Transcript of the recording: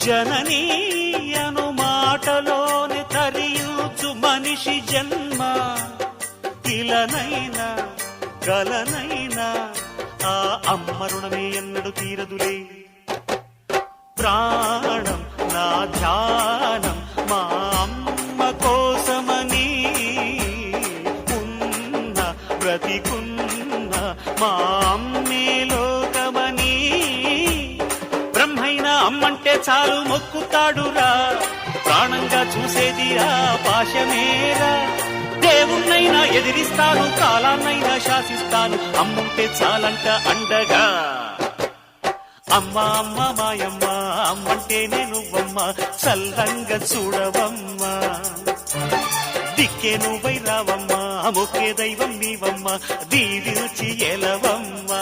జననీ అను మాటలోని తరించు మనిషి జన్మ ఇలనైనా గలనైనా ఆ అమ్మ రుణమే ఎన్నడు తీరదులే. ప్రాణం నా ధ్యానం మా అమ్మ కోసమని ఉన్న బ్రతికున్న మా అమ్మే లోకమని బ్రహ్మైనా అమ్మంటే చాలు మొక్కుతాడురా. ప్రాణంగా చూసేది ఆ పాశమేరా. దేవుణ్ణైనా ఎదిరిస్తాను, కాలాన్నైనా శాసిస్తాను, అమ్ముంటే చాలంట అండగా. అమ్మ అమ్మ మాయమ్మ అమ్మంటేనే నువ్వమ్మ, చల్లంగా చూడవమ్మా. దిక్కే నువ్వై రావమ్మా, మొక్కే దైవం నీవమ్మ, దీవించి ఎలవమ్మా.